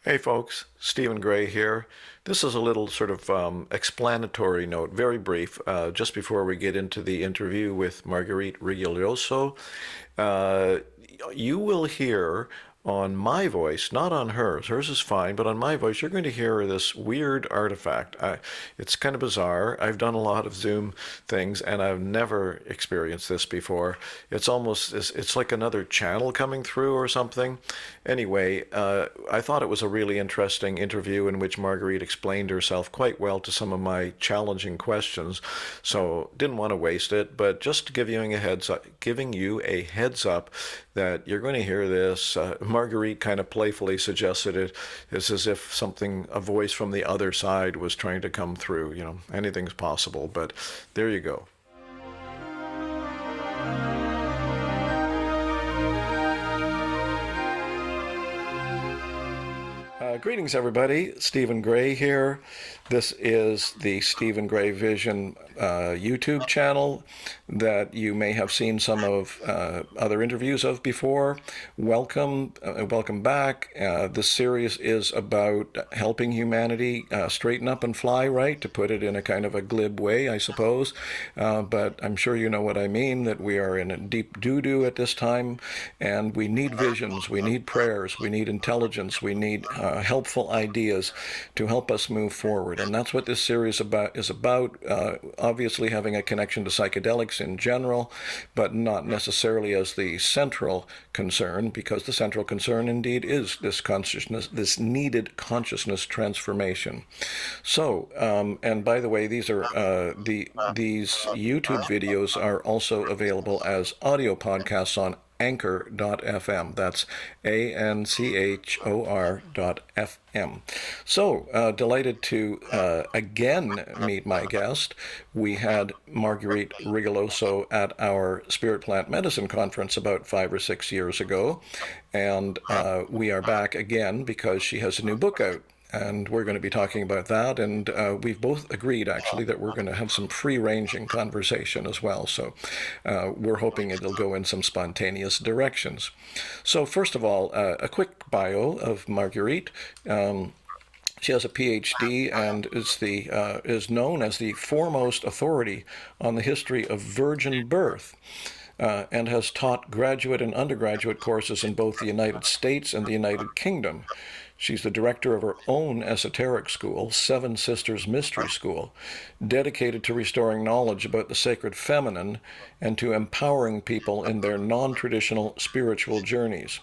Hey folks, Stephen Gray here. This is a little sort of explanatory note, very brief, just before we get into the interview with Marguerite Rigoglioso. Uh, you will hear on my voice, not on hers. Hers is fine, but on my voice, you're going to hear this weird artifact. It's kind of bizarre. I've done a lot of Zoom things, and I've never experienced this before. It's like another channel coming through or something. Anyway, I thought it was a really interesting interview in which Marguerite explained herself quite well to some of my challenging questions. So didn't want to waste it, but just giving you a heads up that you're going to hear this. Marguerite kind of playfully suggested it is as if a voice from the other side was trying to come through. You know, anything's possible, but there you go. Greetings, everybody. Stephen Gray here. This is the Stephen Gray Vision YouTube channel that you may have seen some of other interviews of before. Welcome back. This series is about helping humanity straighten up and fly right, to put it in a kind of a glib way, I suppose. But I'm sure you know what I mean, that we are in a deep doo-doo at this time, and we need visions, we need prayers, we need intelligence, we need helpful ideas to help us move forward. And that's what this series is about. Obviously having a connection to psychedelics in general, but not necessarily as the central concern, because the central concern indeed is this consciousness, this needed consciousness transformation. So, and by the way, these YouTube videos are also available as audio podcasts on Anchor.fm. That's ANCHOR.fm. So, delighted to again meet my guest. We had Marguerite Rigoglioso at our Spirit Plant Medicine Conference about 5 or 6 years ago. And we are back again because she has a new book out. And we're going to be talking about that. And we've both agreed, actually, that we're going to have some free-ranging conversation as well. So we're hoping it'll go in some spontaneous directions. So first of all, a quick bio of Marguerite. She has a Ph.D. and is known as the foremost authority on the history of virgin birth. And has taught graduate and undergraduate courses in both the United States and the United Kingdom. She's the director of her own esoteric school, Seven Sisters Mystery School, dedicated to restoring knowledge about the sacred feminine and to empowering people in their non-traditional spiritual journeys.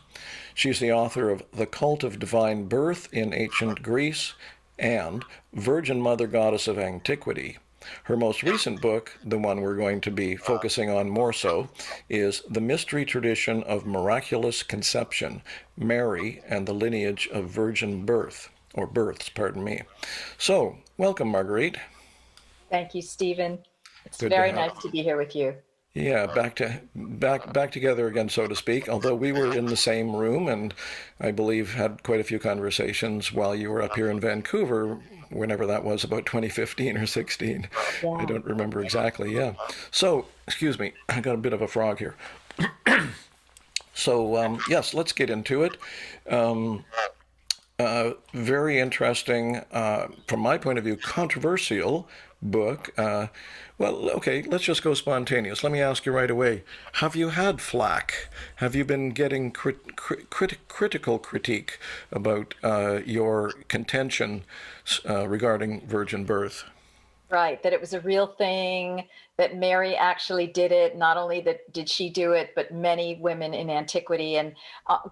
She's the author of The Cult of Divine Birth in Ancient Greece and Virgin Mother Goddess of Antiquity. Her most recent book, the one we're going to be focusing on more so, is The Mystery Tradition of Miraculous Conception, Mary and the Lineage of Virgin Birth, or Births, pardon me. So, welcome, Marguerite. Thank you, Stephen. It's Good to very have. nice to be here with you. Yeah, back together again, so to speak. Although we were in the same room, and I believe had quite a few conversations while you were up here in Vancouver, whenever that was, about 2015 or 16. I Yeah. don't remember exactly. Yeah. So, excuse me, I got a bit of a frog here. So, yes, let's get into it. Um, Very interesting, from my point of view, controversial book. Well, okay, let's just go spontaneous. Let me ask you right away. Have you had flack? Have you been getting critical critique about your contention regarding virgin birth? Right, that it was a real thing, that Mary actually did it. Not only that did she do it, but many women in antiquity and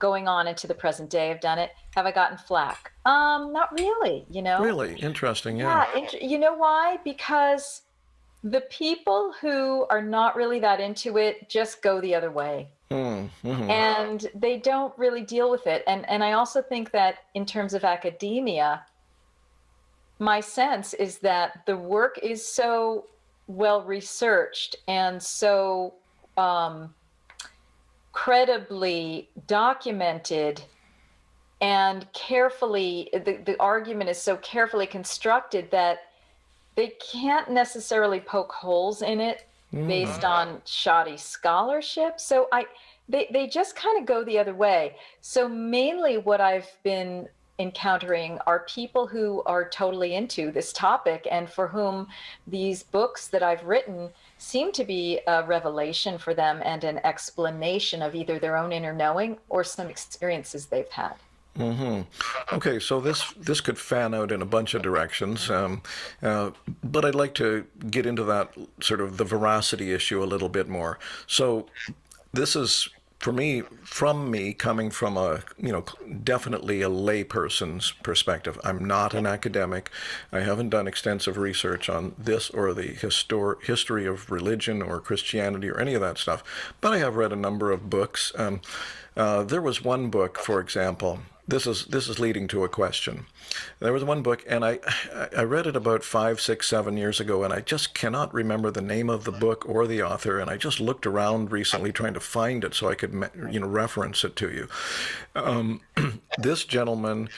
going on into the present day have done it. Have I gotten flack? Not really, you know. Really interesting, yeah. Yeah, you know why? Because the people who are not really that into it just go the other way. Mm-hmm. And they don't really deal with it. And I also think that in terms of academia, my sense is that the work is so well researched and so um, credibly documented and carefully, the argument is so carefully constructed that they can't necessarily poke holes in it based on shoddy scholarship. So they just kind of go the other way. So mainly what I've been encountering are people who are totally into this topic and for whom these books that I've written seem to be a revelation for them and an explanation of either their own inner knowing or some experiences they've had. Okay, so this could fan out in a bunch of directions, uh, but I'd like to get into that sort of the veracity issue a little bit more. So this is for me, from me, coming from a, definitely a layperson's perspective. I'm not an academic. I haven't done extensive research on this or the history of religion or Christianity or any of that stuff, but I have read a number of books. There was one book, for example. This is leading to a question. There was one book, and I read it about 5, 6, 7 years ago, and I just cannot remember the name of the book or the author. And I just looked around recently trying to find it so I could reference it to you. This gentleman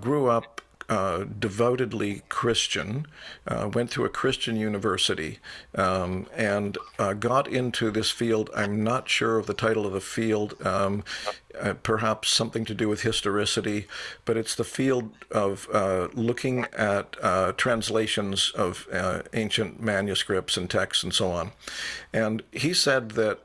grew up devoutly Christian, went to a Christian university, and got into this field. I'm not sure of the title of the field, perhaps something to do with historicity, but it's the field of looking at translations of ancient manuscripts and texts and so on. And he said that,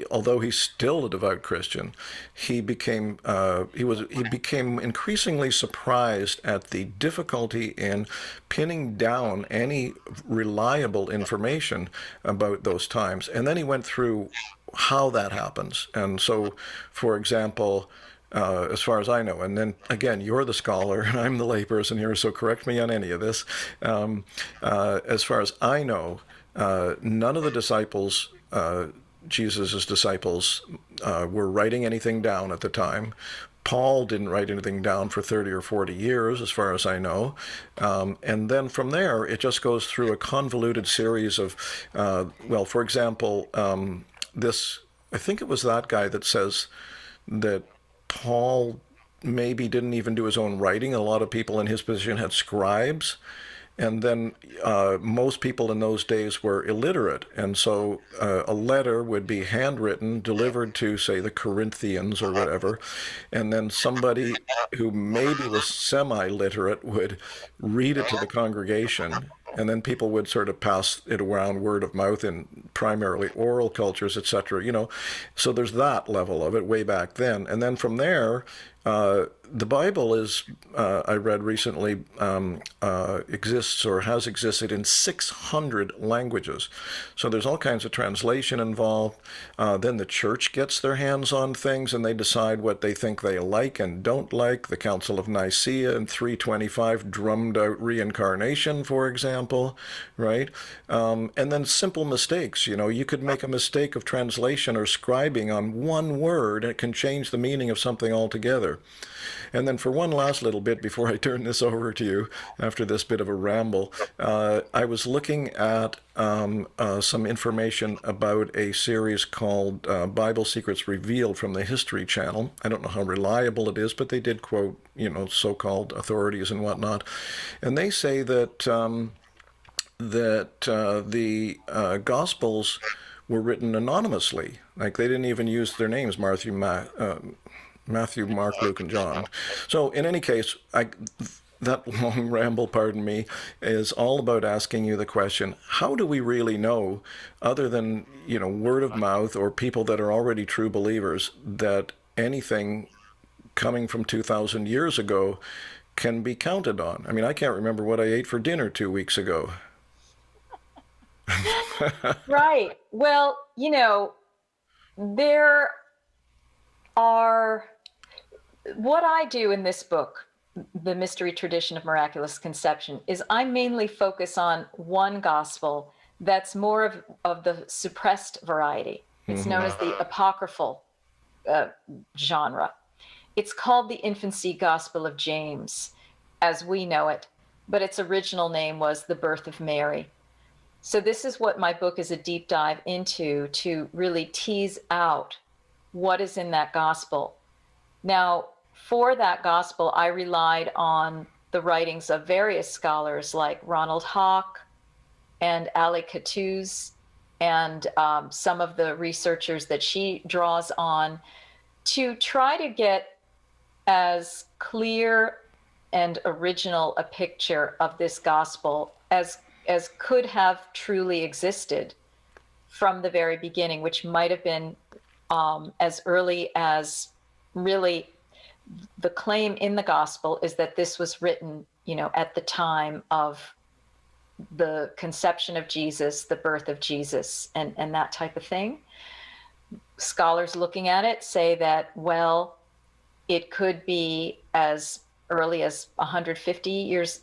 although he's still a devout Christian, he became increasingly surprised at the difficulty in pinning down any reliable information about those times. And then he went through how that happens. And so, for example, as far as I know, and then again, you're the scholar and I'm the layperson here, so correct me on any of this. As far as I know, none of the disciples, Jesus's disciples, were writing anything down at the time. Paul didn't write anything down for 30 or 40 years, as far as I know. And then from there, it just goes through a convoluted series of, for example, I think it was that guy that says that Paul maybe didn't even do his own writing. A lot of people in his position had scribes. And then most people in those days were illiterate. And so a letter would be handwritten, delivered to, say, the Corinthians or whatever. And then somebody who maybe was semi-literate would read it to the congregation. And then people would sort of pass it around word of mouth in primarily oral cultures, etc. So there's that level of it way back then. And then from there, the Bible is, I read recently, exists or has existed in 600 languages. So there's all kinds of translation involved. Then the church gets their hands on things and they decide what they think they like and don't like. The Council of Nicaea in 325 drummed out reincarnation, for example, right? And then simple mistakes. You could make a mistake of translation or scribing on one word and it can change the meaning of something altogether. And then for one last little bit before I turn this over to you, after this bit of a ramble, I was looking at some information about a series called Bible Secrets Revealed from the History Channel. I don't know how reliable it is, but they did quote, so-called authorities and whatnot. And they say that the Gospels were written anonymously. Like they didn't even use their names, Matthew, Mark, Luke, and John. So in any case, that long ramble, pardon me, is all about asking you the question, how do we really know, other than, word of mouth or people that are already true believers, that anything coming from 2,000 years ago can be counted on? I mean, I can't remember what I ate for dinner 2 weeks ago. Right. Well, there are, what I do in this book, The Mystery Tradition of Miraculous Conception, is I mainly focus on one gospel that's more of the suppressed variety. It's known as the apocryphal genre. It's called the Infancy Gospel of James, as we know it, but its original name was The Birth of Mary. So this is what my book is a deep dive into, to really tease out what is in that gospel. Now, for that gospel, I relied on the writings of various scholars like Ronald Hawk and Ali Cattouz and some of the researchers that she draws on to try to get as clear and original a picture of this gospel as could have truly existed from the very beginning, which might have been as early as really the claim in the gospel is that this was written, at the time of the conception of Jesus, the birth of Jesus, and that type of thing. Scholars looking at it say that, well, it could be as early as 150 years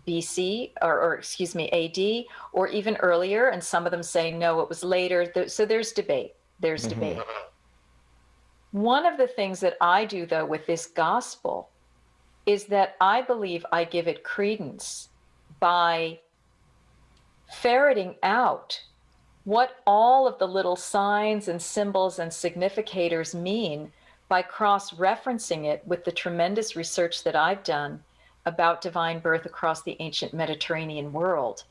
BC, or excuse me, AD, or even earlier. And some of them say, no, it was later. So there's debate. There's debate. One of the things that I do, though, with this gospel is that I believe I give it credence by ferreting out what all of the little signs and symbols and significators mean by cross-referencing it with the tremendous research that I've done about divine birth across the ancient Mediterranean world.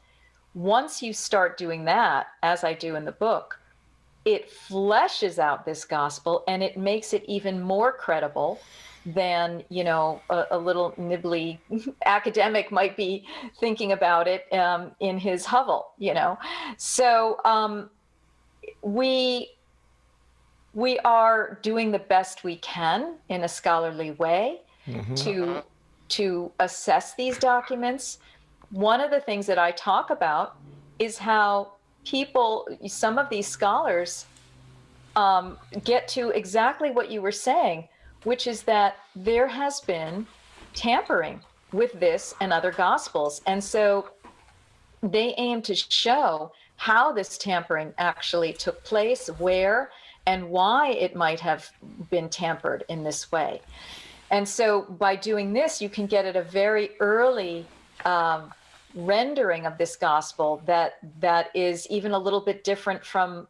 Once you start doing that, as I do in the book, it fleshes out this gospel and it makes it even more credible than, a little nibbly academic might be thinking about it in his hovel, So we are doing the best we can in a scholarly way to assess these documents. One of the things that I talk about is how some of these scholars get to exactly what you were saying, which is that there has been tampering with this and other gospels. And so they aim to show how this tampering actually took place, where, and why it might have been tampered in this way. And so by doing this, you can get at a very early rendering of this gospel that is even a little bit different from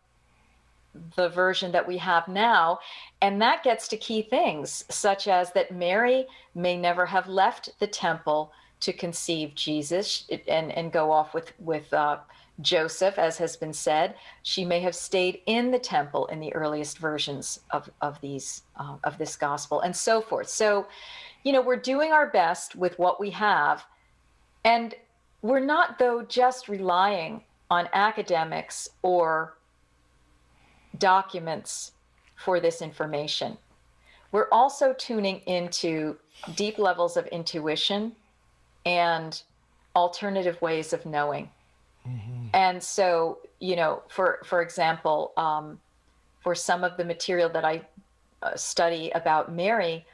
the version that we have now. And that gets to key things, such as that Mary may never have left the temple to conceive Jesus and go off with Joseph, as has been said. She may have stayed in the temple in the earliest versions of this gospel, and so forth. So, we're doing our best with what we have, and we're not, though, just relying on academics or documents for this information. We're also tuning into deep levels of intuition and alternative ways of knowing. And so, for example, for some of the material that I study about Mary,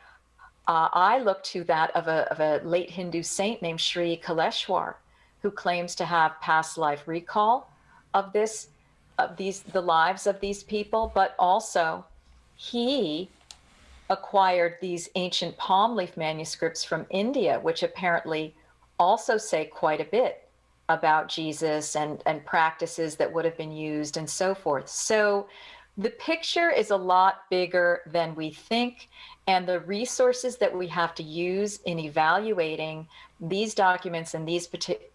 I look to that of a late Hindu saint named Sri Kaleshwar, who claims to have past life recall of the lives of these people, but also he acquired these ancient palm leaf manuscripts from India, which apparently also say quite a bit about Jesus and practices that would have been used and so forth. So the picture is a lot bigger than we think, and the resources that we have to use in evaluating these documents and these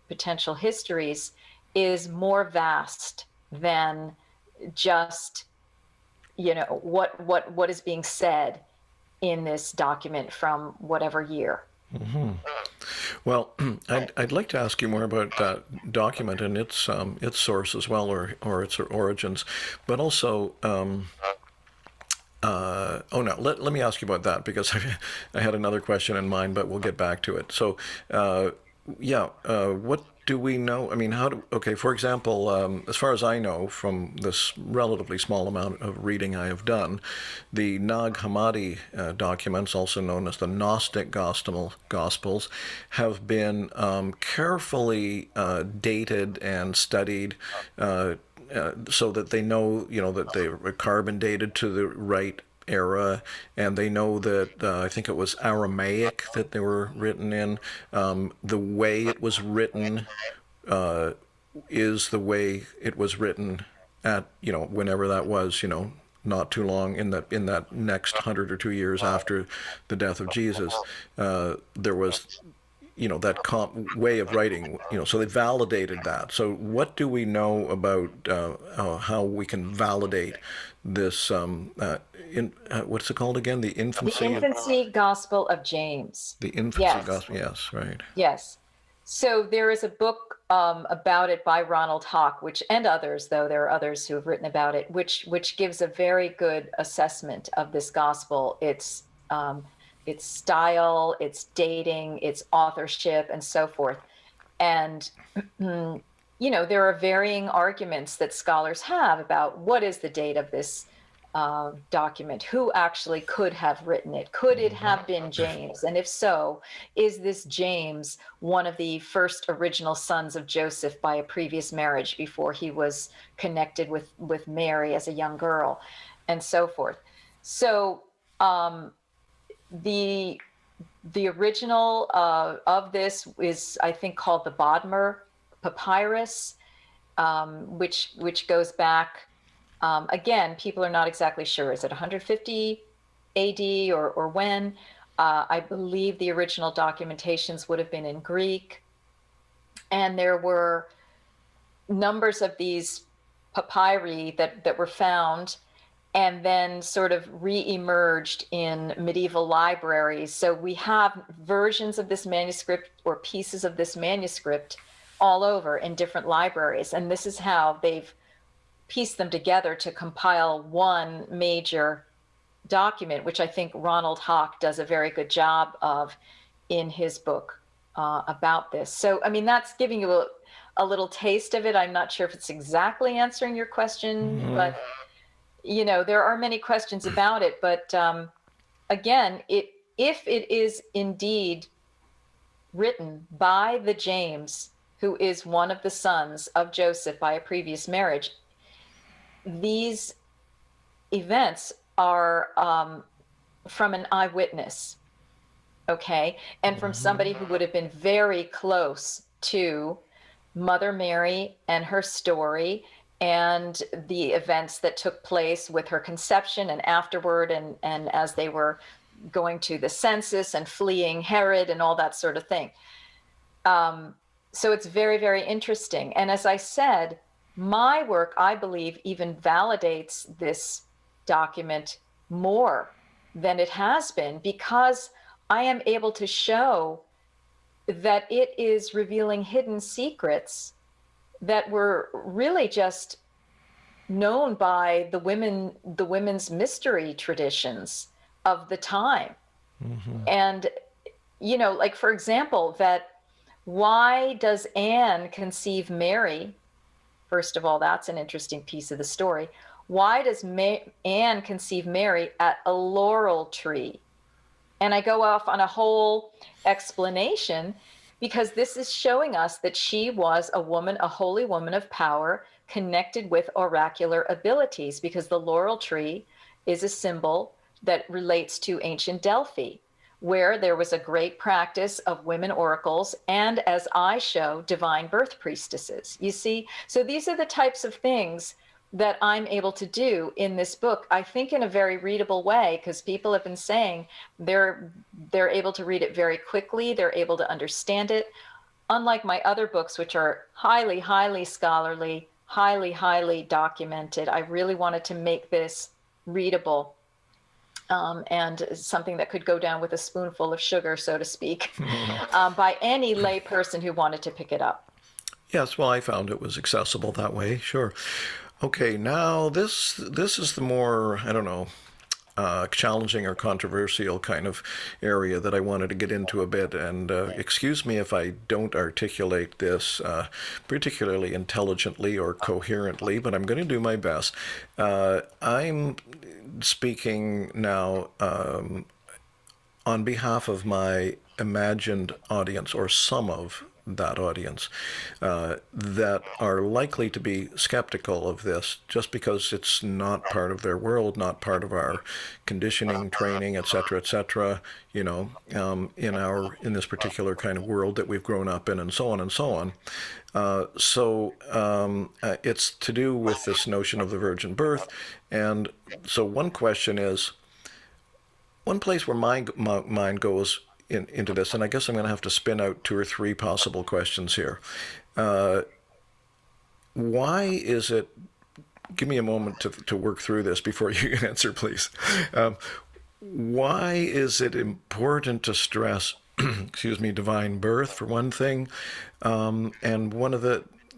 potential histories is more vast than just what is being said in this document from whatever year. Well, I'd like to ask you more about that document and its source as well, or its origins, but also let me ask you about that, because I had another question in mind, but we'll get back to it. So what do we know? I mean, for example, as far as I know from this relatively small amount of reading I have done, the Nag Hammadi documents, also known as the Gnostic Gospels, have been carefully dated and studied so that they know, that they were carbon dated to the right era, and they know that I think it was Aramaic that they were written in. The way it was written is the way it was written at, whenever that was, not too long in that next 100 or 2 years after the death of Jesus. There was that way of writing. So they validated that. So what do we know about how we can validate this? What's it called again? The The infancy. Infancy Gospel of James. The infancy Yes, gospel. Yes, right. yes. So there is a book about it by Ronald Hawk, and others, though there are others who have written about it, which gives a very good assessment of this gospel. Its style, its dating, its authorship, and so forth. And there are varying arguments that scholars have about what is the date of this document, who actually could have written it, could it have been James, and if so, is this James one of the first original sons of Joseph by a previous marriage before he was connected with Mary as a young girl, and so forth. So the original of this is, I think, called the Bodmer Papyrus, which goes back. Again, people are not exactly sure. Is it 150 AD or when? I believe the original documentations would have been in Greek. And there were numbers of these papyri that were found and then sort of re-emerged in medieval libraries. So we have versions of this manuscript or pieces of this manuscript all over in different libraries. And this is how they've piece them together to compile one major document, which I think Ronald Hawk does a very good job of in his book about this. So, I mean, that's giving you a little taste of it. I'm not sure if it's exactly answering your question, but, there are many questions about it. But again, if it is indeed written by the James, who is one of the sons of Joseph by a previous marriage, these events are from an eyewitness, okay? And from somebody who would have been very close to Mother Mary and her story and the events that took place with her conception and afterward, and as they were going to the census and fleeing Herod and all that sort of thing. So it's very, very interesting. And as I said, my work, I believe, even validates this document more than it has been, because I am able to show that it is revealing hidden secrets that were really just known by the women's mystery traditions of the time. And, like, for example, that why does Anne conceive Mary? First of all, that's an interesting piece of the story. Why does Anne conceive Mary at a laurel tree? And I go off on a whole explanation, because this is showing us that she was a woman, a holy woman of power, connected with oracular abilities, because the laurel tree is a symbol that relates to ancient Delphi, where there was a great practice of women oracles and, as I show, divine birth priestesses. You see? So these are the types of things that I'm able to do in this book, I think in a very readable way, because people have been saying they're able to read it very quickly, they're able to understand it. Unlike my other books, which are highly, highly scholarly, highly, highly documented, I really wanted to make this readable. And something that could go down with a spoonful of sugar, so to speak, by any lay person who wanted to pick it up. Yes, well, I found it was accessible that way, sure. Okay, now this is the more, I don't know, challenging or controversial kind of area that I wanted to get into a bit. And excuse me if I don't articulate this particularly intelligently or coherently, but I'm going to do my best. I'm speaking now on behalf of my imagined audience, or some of that audience, that are likely to be skeptical of this just because it's not part of their world, not part of our conditioning, training, etc., in this particular kind of world that we've grown up in, and so on and so on. It's to do with this notion of the virgin birth. And so one question is, one place where my mind goes, into this, and I guess I'm going to have to spin out two or three possible questions here. Why is it? Give me a moment to work through this before you answer, please. Why is it important to stress, excuse me, divine birth for one thing? And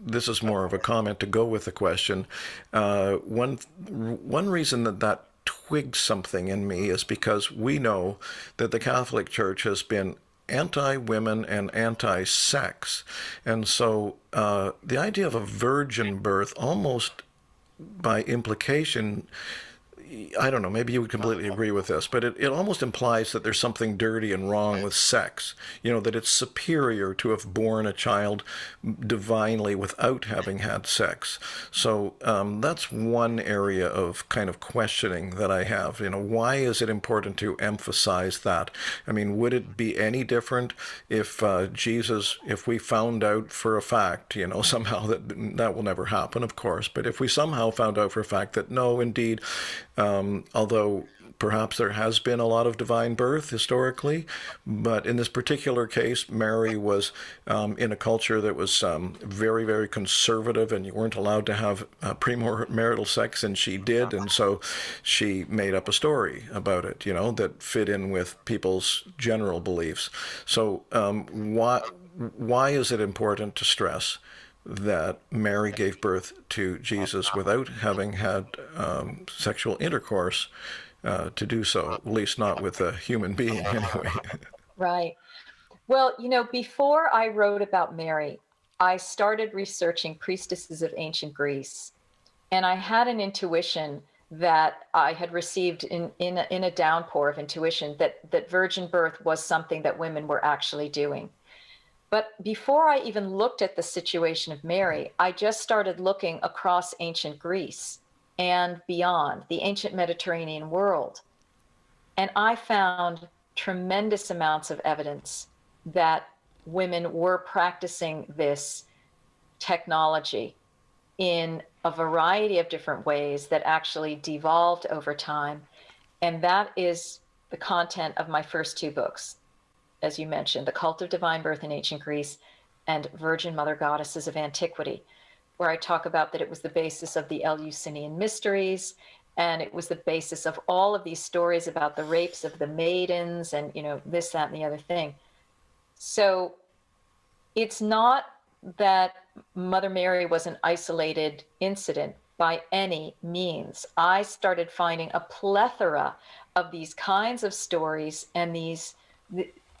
this is more of a comment to go with the question. One reason that twigs something in me is because we know that the Catholic Church has been anti-women and anti-sex. And so the idea of a virgin birth almost by implication, I don't know, maybe you would completely agree with this, but it almost implies that there's something dirty and wrong with sex. That it's superior to have born a child divinely without having had sex. So that's one area of kind of questioning that I have. Why is it important to emphasize that? I mean, would it be any different if if we found out for a fact, somehow that will never happen, of course, but if we somehow found out for a fact that no, indeed, although perhaps there has been a lot of divine birth historically, but in this particular case, Mary was in a culture that was very, very conservative, and you weren't allowed to have premarital sex, and she did, and so she made up a story about it, that fit in with people's general beliefs. So why is it important to stress that Mary gave birth to Jesus without having had sexual intercourse to do so, at least not with a human being anyway? Right. Well, before I wrote about Mary, I started researching priestesses of ancient Greece. And I had an intuition that I had received in a downpour of intuition that virgin birth was something that women were actually doing. But before I even looked at the situation of Mary, I just started looking across ancient Greece and beyond, the ancient Mediterranean world. And I found tremendous amounts of evidence that women were practicing this technology in a variety of different ways that actually devolved over time. And that is the content of my first two books, as you mentioned, The Cult of Divine Birth in Ancient Greece and Virgin Mother Goddesses of Antiquity, where I talk about that it was the basis of the Eleusinian mysteries, and it was the basis of all of these stories about the rapes of the maidens and, this, that, and the other thing. So it's not that Mother Mary was an isolated incident by any means. I started finding a plethora of these kinds of stories and these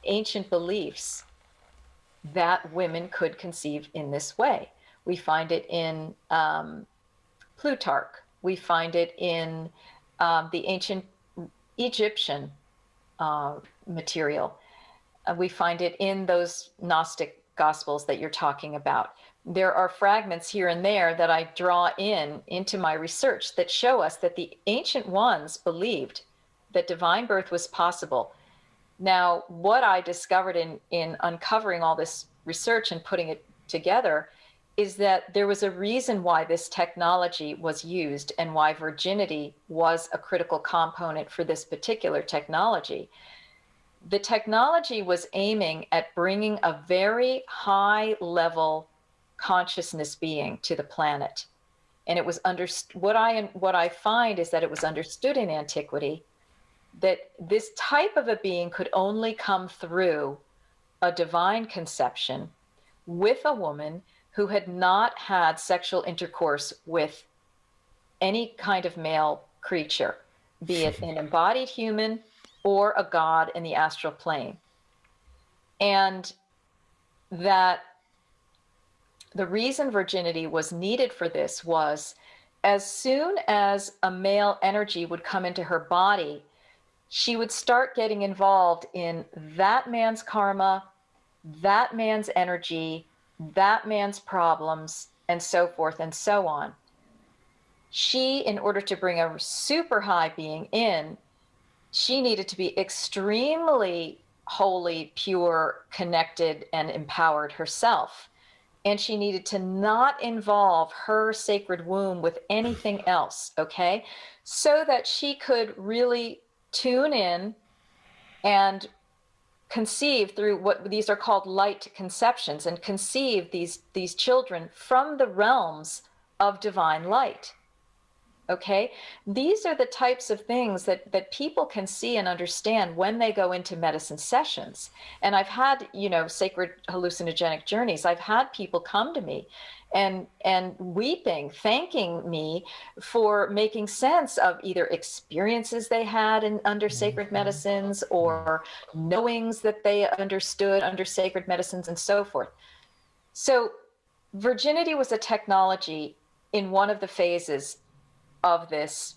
ancient beliefs that women could conceive in this way. We find it in Plutarch. We find it in the ancient Egyptian material. We find it in those Gnostic Gospels that you're talking about. There are fragments here and there that I draw into my research that show us that the ancient ones believed that divine birth was possible. Now, what I discovered in uncovering all this research and putting it together is that there was a reason why this technology was used and why virginity was a critical component for this particular technology. The technology was aiming at bringing a very high level consciousness being to the planet. And it was what I find is that it was understood in antiquity that this type of a being could only come through a divine conception with a woman who had not had sexual intercourse with any kind of male creature, be it an embodied human or a god in the astral plane. And that the reason virginity was needed for this was as soon as a male energy would come into her body, she would start getting involved in that man's karma, that man's energy, that man's problems, and so forth and so on. She, in order to bring a super high being in, she needed to be extremely holy, pure, connected, and empowered herself. And she needed to not involve her sacred womb with anything else, okay? So that she could really tune in and conceive through what these are called light conceptions, and conceive these children from the realms of divine light. Okay, these are the types of things that people can see and understand when they go into medicine sessions. And I've had, sacred hallucinogenic journeys. I've had people come to me and weeping, thanking me for making sense of either experiences they had under sacred medicines, or knowings that they understood under sacred medicines, and so forth. So virginity was a technology in one of the phases of this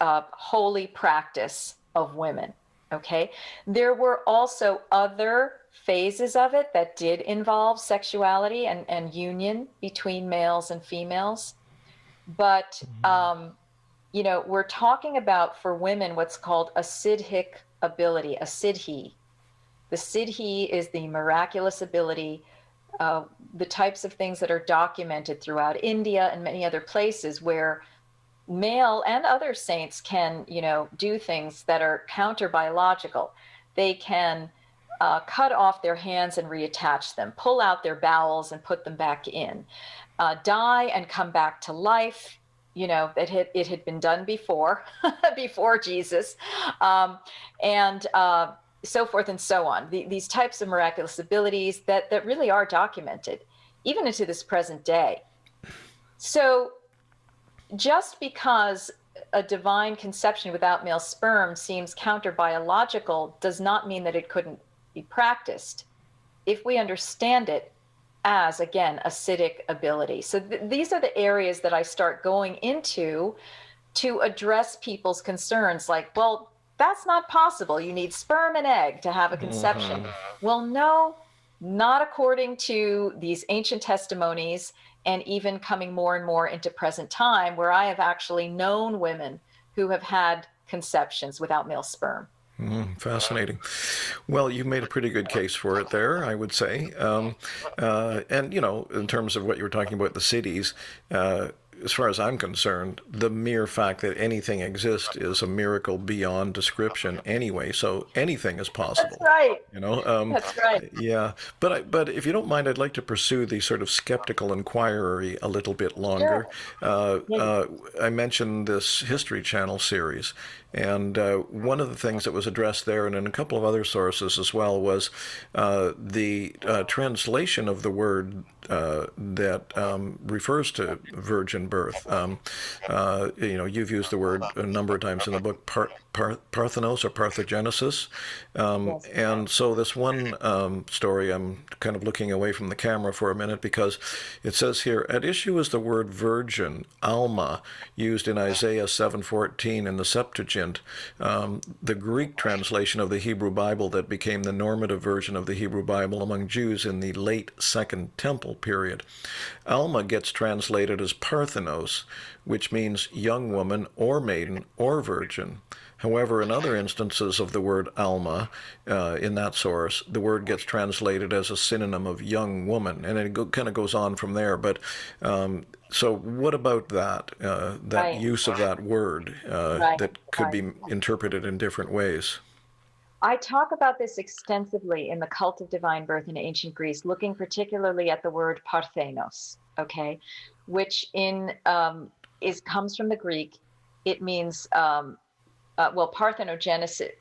holy practice of women. Okay, there were also other phases of it that did involve sexuality and union between males and females, but we're talking about, for women, what's called a siddhic ability, a siddhi. The siddhi is the miraculous ability, the types of things that are documented throughout India and many other places, where male and other saints can, do things that are counter-biological. They can cut off their hands and reattach them, pull out their bowels and put them back in, die and come back to life. It had been done before, before Jesus, and so forth and so on. These types of miraculous abilities that really are documented, even into this present day. So just because a divine conception without male sperm seems counter-biological does not mean that it couldn't be practiced if we understand it as, again, a siddhic ability. So these are the areas that I start going into to address people's concerns, like, well, that's not possible. You need sperm and egg to have a conception. Well, no, not according to these ancient testimonies, and even coming more and more into present time, where I have actually known women who have had conceptions without male sperm. Fascinating. Well, you made a pretty good case for it there, I would say. And, in terms of what you were talking about, the cities, as far as I'm concerned, the mere fact that anything exists is a miracle beyond description anyway. So anything is possible. That's right. That's right. Yeah, but if you don't mind, I'd like to pursue the sort of skeptical inquiry a little bit longer. Sure. I mentioned this History Channel series, and one of the things that was addressed there, and in a couple of other sources as well, was the translation of the word that refers to virgin birth. You've used the word a number of times in the book, parthenos or parthenogenesis. Yes. And so this one story, I'm kind of looking away from the camera for a minute, because it says here, at issue is the word virgin, alma, used in Isaiah 7:14 in the Septuagint, the Greek translation of the Hebrew Bible that became the normative version of the Hebrew Bible among Jews in the late Second Temple period. Alma gets translated as parthenos, which means young woman or maiden or virgin. However, in other instances of the word alma, in that source, the word gets translated as a synonym of young woman, and it kind of goes on from there. But so what about that, Right. use of that word Right. that could be interpreted in different ways? I talk about this extensively in the Cult of Divine Birth in ancient Greece, looking particularly at the word parthenos, okay, which comes from the Greek. It means parthenogenesis.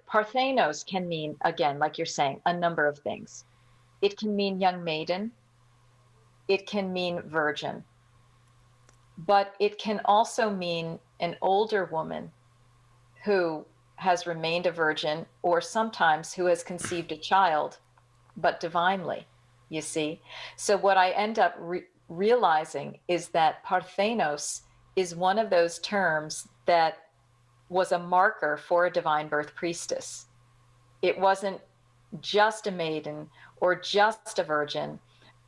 Parthenos can mean, again, like you're saying, a number of things. It can mean young maiden. It can mean virgin. But it can also mean an older woman who has remained a virgin, or sometimes who has conceived a child, but divinely, you see. So what I end up realizing is that parthenos is one of those terms that was a marker for a divine birth priestess. It wasn't just a maiden or just a virgin,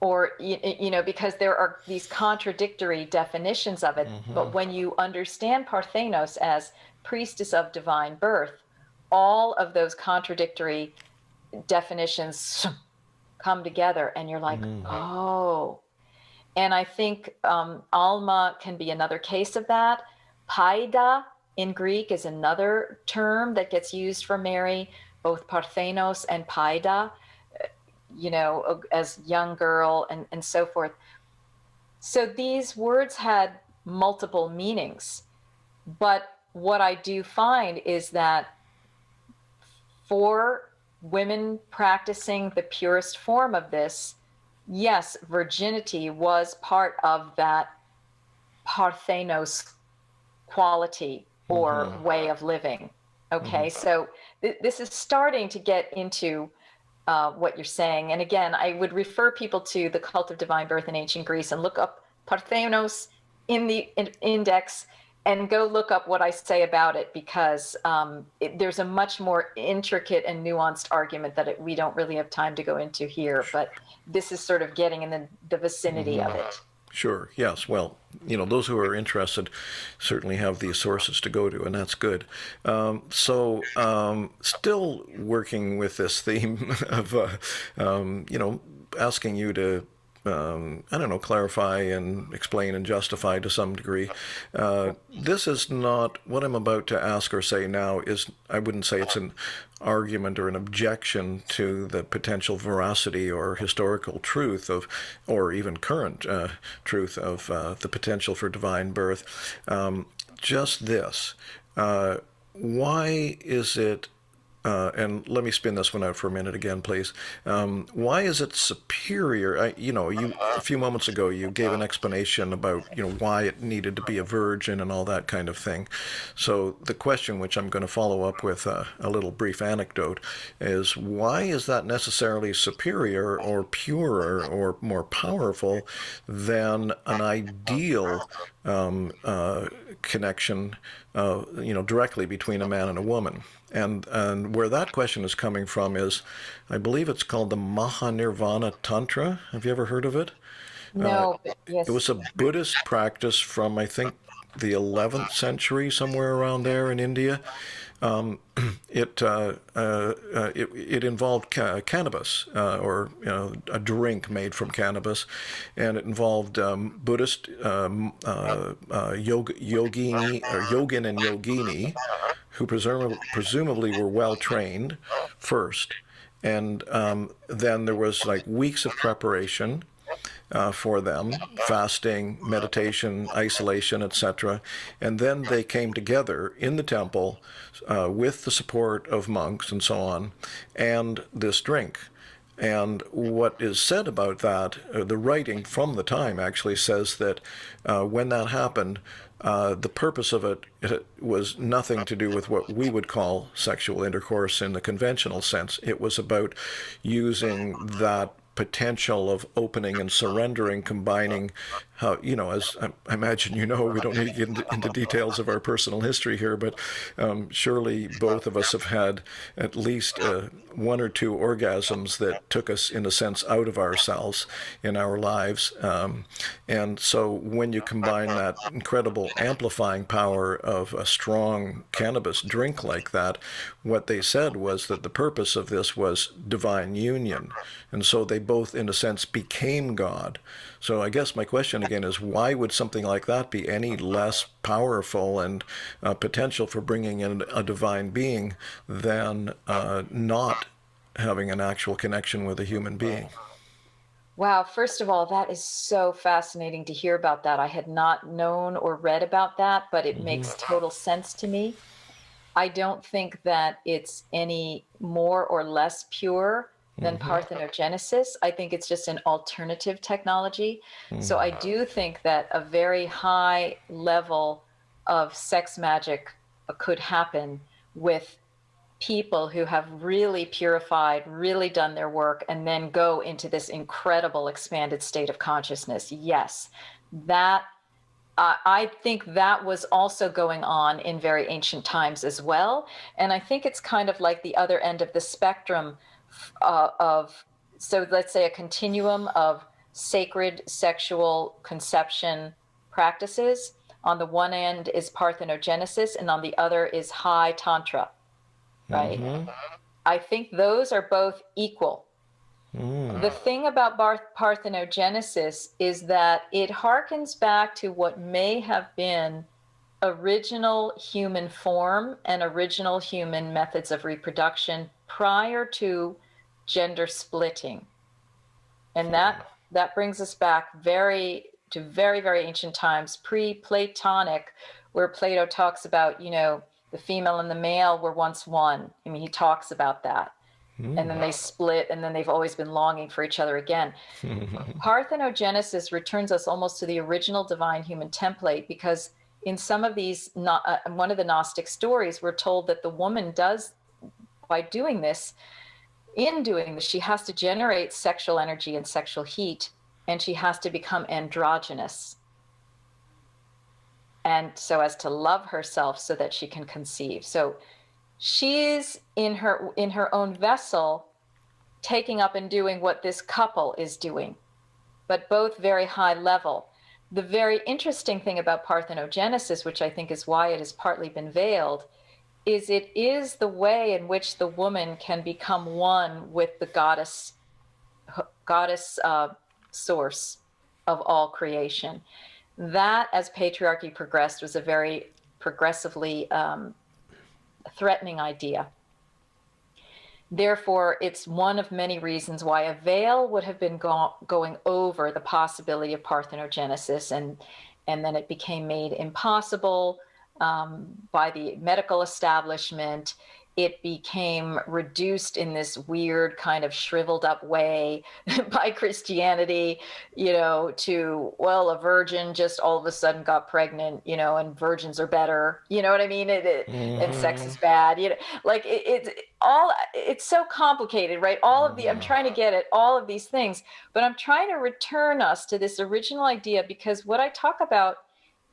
or, because there are these contradictory definitions of it. But when you understand parthenos as priestess of divine birth, all of those contradictory definitions come together, and you're like, oh. And I think alma can be another case of that. Paida in Greek is another term that gets used for Mary, both Parthenos and Paida, as young girl and so forth. So these words had multiple meanings. But what I do find is that for women practicing the purest form of this, yes, virginity was part of that Parthenos quality or way of living. Okay, so this is starting to get into what you're saying. And again, I would refer people to the Cult of Divine Birth in ancient Greece and look up Parthenos in the index and go look up what I say about it, because there's a much more intricate and nuanced argument that we don't really have time to go into here, but this is sort of getting in the vicinity of it. Sure. Yes. Well, those who are interested certainly have these sources to go to, and that's good. Still working with this theme of, asking you to, clarify and explain and justify to some degree. This is not what I'm about to ask or say now I wouldn't say it's an argument or an objection to the potential veracity or historical truth of, or even current truth of the potential for divine birth. Just this. Why is it and let me spin this one out for a minute again, please. Why is it superior? A few moments ago, you gave an explanation about, why it needed to be a virgin and all that kind of thing. So the question, which I'm going to follow up with a little brief anecdote, is why is that necessarily superior or purer or more powerful than an ideal connection, directly between a man and a woman? And where that question is coming from is, I believe it's called the Mahanirvana Tantra. Have you ever heard of it? No, but yes. It was a Buddhist practice from, I think, the 11th century, somewhere around there in India. It involved cannabis, or a drink made from cannabis, and it involved Buddhist yogin and yogini, who presumably were well trained first, and then there was like weeks of preparation for them, fasting, meditation, isolation, etc. And then they came together in the temple with the support of monks and so on, and this drink. And what is said about that, the writing from the time actually says that when that happened, the purpose of it was nothing to do with what we would call sexual intercourse in the conventional sense. It was about using that potential of opening and surrendering, combining how, as I imagine we don't need to get into details of our personal history here, but surely both of us have had at least one or two orgasms that took us, in a sense, out of ourselves in our lives. And so when you combine that incredible amplifying power of a strong cannabis drink like that, what they said was that the purpose of this was divine union. And so they both, in a sense, became God. So I guess my question again is, why would something like that be any less powerful and potential for bringing in a divine being than not having an actual connection with a human being? Wow, first of all, that is so fascinating to hear about that. I had not known or read about that, but it makes total sense to me. I don't think that it's any more or less pure than parthenogenesis. I think it's just an alternative technology. So I do think that a very high level of sex magic could happen with people who have really purified, really done their work, and then go into this incredible expanded state of consciousness. Yes, that I think that was also going on in very ancient times as well. And I think it's kind of like the other end of the spectrum so let's say a continuum of sacred sexual conception practices. On the one end is parthenogenesis, and on the other is high tantra, right? I think those are both equal. The thing about parthenogenesis is that it harkens back to what may have been original human form and original human methods of reproduction prior to gender splitting. And that brings us back very, very ancient times, pre-Platonic, where Plato talks about, the female and the male were once one. I mean, he talks about that. And then they split, and then they've always been longing for each other again. Parthenogenesis returns us almost to the original divine human template, because in some of these, one of the Gnostic stories, we're told that the woman does, by doing this, she has to generate sexual energy and sexual heat, and she has to become androgynous. And so as to love herself so that she can conceive. So she's in her own vessel, taking up and doing what this couple is doing, but both very high level. The very interesting thing about parthenogenesis, which I think is why it has partly been veiled, is it is the way in which the woman can become one with the goddess source of all creation. That, as patriarchy progressed, was a very progressively threatening idea. Therefore, it's one of many reasons why a veil would have been going over the possibility of parthenogenesis, and then it became made impossible by the medical establishment. It became reduced in this weird kind of shriveled up way by Christianity, to, well, a virgin just all of a sudden got pregnant, and virgins are better, you know what I mean? And sex is bad, it's so complicated, right? I'm trying to get at all of these things, but I'm trying to return us to this original idea, because what I talk about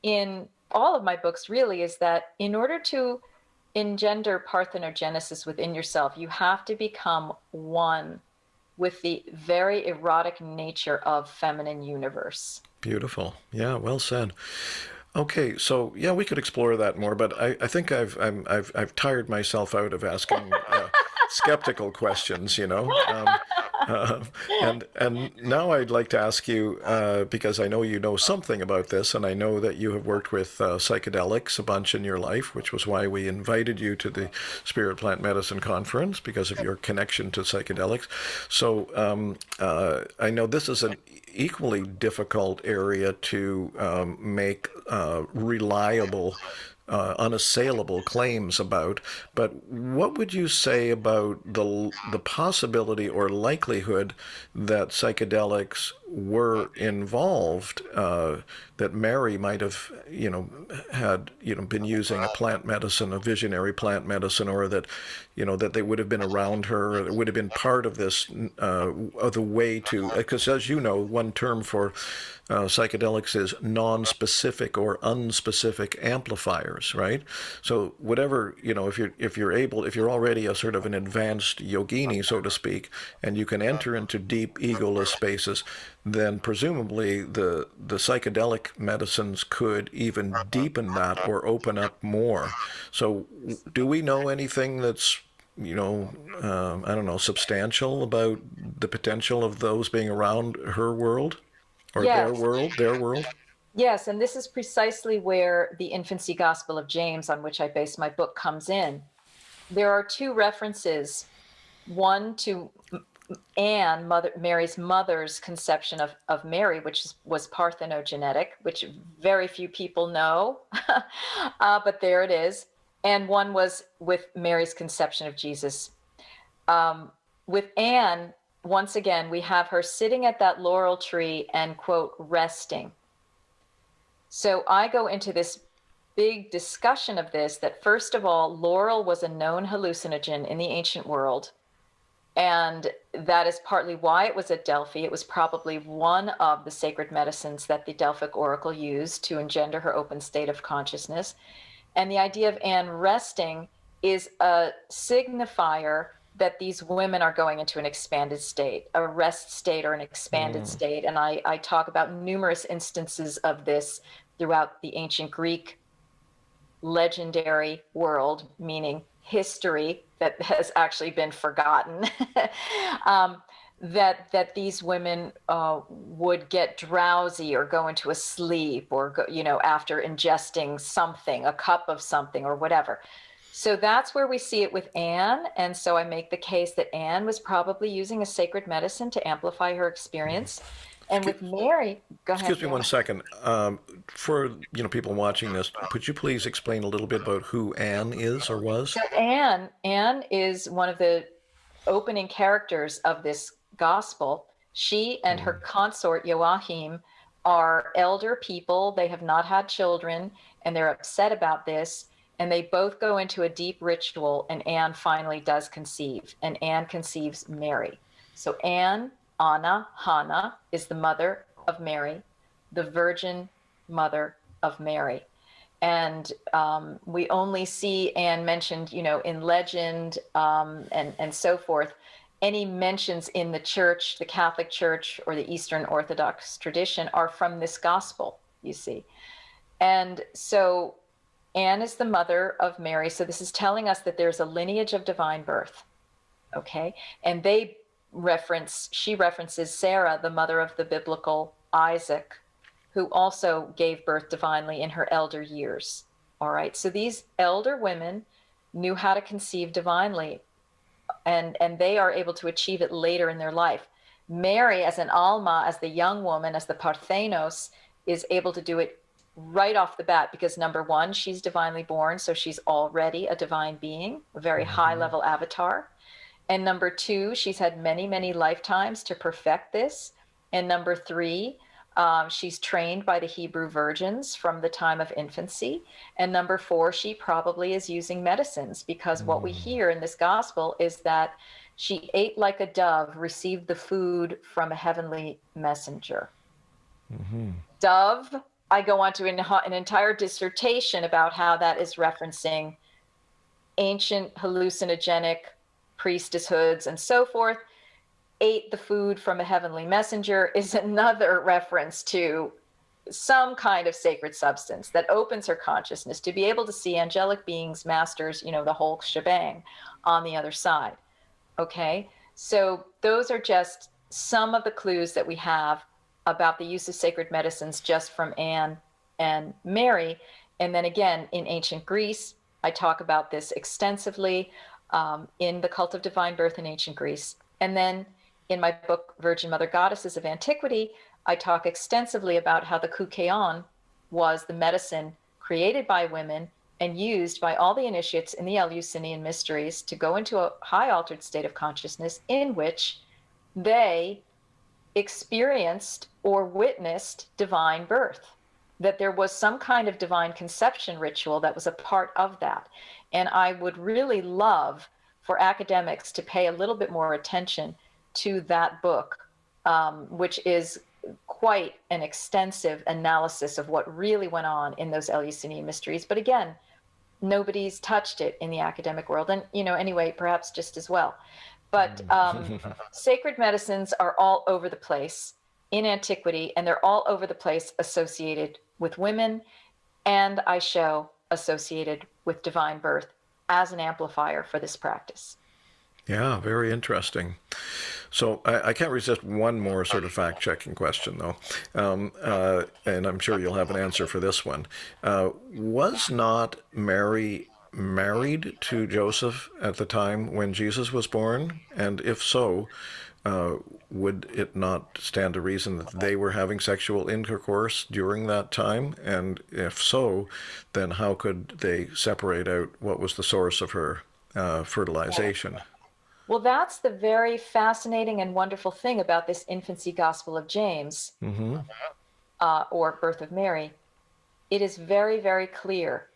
in all of my books really is that in order to engender parthenogenesis within yourself, you have to become one with the very erotic nature of feminine universe. Beautiful. Yeah, well said. Okay, so yeah, we could explore that more, but I think I've tired myself out of asking skeptical questions, and now I'd like to ask you, because I know you know something about this, and I know that you have worked with psychedelics a bunch in your life, which was why we invited you to the Spirit Plant Medicine Conference, because of your connection to psychedelics. So I know this is an equally difficult area to make reliable, unassailable claims about. But what would you say about the possibility or likelihood that psychedelics were involved? That Mary might have, had, been using a plant medicine, a visionary plant medicine, or that, that they would have been around her, or it would have been part of this, of the way to, because as you know, one term for psychedelics is non-specific or unspecific amplifiers, right? So whatever, if you're already a sort of an advanced yogini, so to speak, and you can enter into deep egoless spaces, then presumably the psychedelic medicines could even deepen that or open up more. So do we know anything that's I don't know, substantial about the potential of those being around her world? Or Yes. their world. Yes, and this is precisely where the infancy gospel of James, on which I base my book, comes in. There are two references, one to Anne, Mary's mother's conception of Mary, which was parthenogenetic, which very few people know, but there it is. And one was with Mary's conception of Jesus. With Anne, once again, we have her sitting at that laurel tree and, quote, resting. So I go into this big discussion of this, that first of all, laurel was a known hallucinogen in the ancient world. And that is partly why it was at Delphi. It was probably one of the sacred medicines that the Delphic oracle used to engender her open state of consciousness. And the idea of Anne resting is a signifier that these women are going into an expanded state, a rest state or an expanded state. And I talk about numerous instances of this throughout the ancient Greek legendary world, meaning history that has actually been forgotten. that these women would get drowsy or go into a sleep or go, after ingesting something, a cup of something or whatever. So that's where we see it with Anne. And so I make the case that Anne was probably using a sacred medicine to amplify her experience. And with Mary, go ahead. Excuse me 1 second. For people watching this, could you please explain a little bit about who Anne is or was? So Anne is one of the opening characters of this gospel. She and her consort Joachim are elder people. They have not had children, and they're upset about this. And they both go into a deep ritual, and Anne finally does conceive, and Anne conceives Mary. So Anna, Hannah, is the mother of Mary, the Virgin Mother of Mary. And we only see Anne mentioned, in legend and so forth. Any mentions in the church, the Catholic Church or the Eastern Orthodox tradition are from this gospel, you see. And so Anne is the mother of Mary. So this is telling us that there's a lineage of divine birth. Okay. And she references Sarah, the mother of the biblical Isaac, who also gave birth divinely in her elder years. All right. So these elder women knew how to conceive divinely, and they are able to achieve it later in their life. Mary, as an alma, as the young woman, as the parthenos, is able to do it right off the bat because, number one, she's divinely born, so she's already a divine being, a very high level avatar. And number two, she's had many, many lifetimes to perfect this. And number three, she's trained by the Hebrew virgins from the time of infancy. And number four, she probably is using medicines, because what we hear in this gospel is that she ate like a dove, received the food from a heavenly messenger. Dove, I go on to an entire dissertation about how that is referencing ancient hallucinogenic priestesshoods and so forth. Ate the food from a heavenly messenger is another reference to some kind of sacred substance that opens her consciousness to be able to see angelic beings, masters, the whole shebang on the other side. Okay, so those are just some of the clues that we have about the use of sacred medicines just from Anne and Mary. And then again, in ancient Greece, I talk about this extensively in the Cult of Divine Birth in ancient Greece. And then in my book, Virgin Mother Goddesses of Antiquity, I talk extensively about how the koukeon was the medicine created by women and used by all the initiates in the Eleusinian mysteries to go into a high altered state of consciousness in which they experienced or witnessed divine birth, that there was some kind of divine conception ritual that was a part of that. And I would really love for academics to pay a little bit more attention to that book, which is quite an extensive analysis of what really went on in those Eleusinian mysteries. But again, nobody's touched it in the academic world. And, anyway, perhaps just as well. But sacred medicines are all over the place in antiquity, and they're all over the place associated with women, and I show associated with divine birth as an amplifier for this practice. Yeah, very interesting. So I can't resist one more sort of fact-checking question, though, and I'm sure you'll have an answer for this one. Was not Mary married to Joseph at the time when Jesus was born? And if so, would it not stand to reason that they were having sexual intercourse during that time? And if so, then how could they separate out what was the source of her fertilization? Well, that's the very fascinating and wonderful thing about this infancy gospel of James, or birth of Mary. It is very, very clear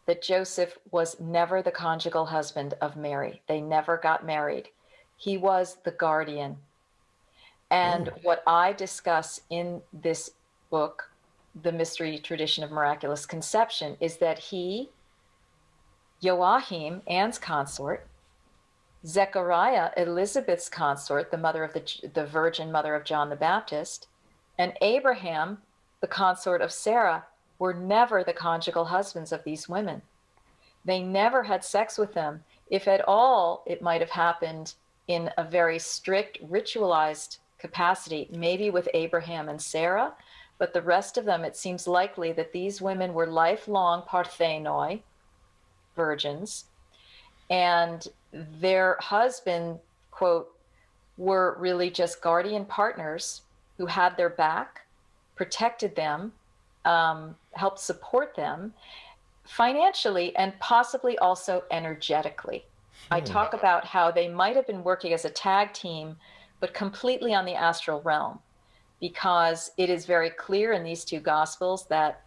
that Joseph was never the conjugal husband of Mary. They never got married. He was the guardian. And what I discuss in this book, The Mystery Tradition of Miraculous Conception, is that he, Joachim, Anne's consort, Zechariah, Elizabeth's consort, the mother of the Virgin Mother of John the Baptist, and Abraham, the consort of Sarah, were never the conjugal husbands of these women. They never had sex with them. If at all, it might have happened in a very strict, ritualized capacity, maybe with Abraham and Sarah, but the rest of them, it seems likely that these women were lifelong parthenoi, virgins, and their husband, quote, were really just guardian partners who had their back, protected them, helped support them financially and possibly also energetically. I talk about how they might have been working as a tag team, but completely on the astral realm, because it is very clear in these two gospels that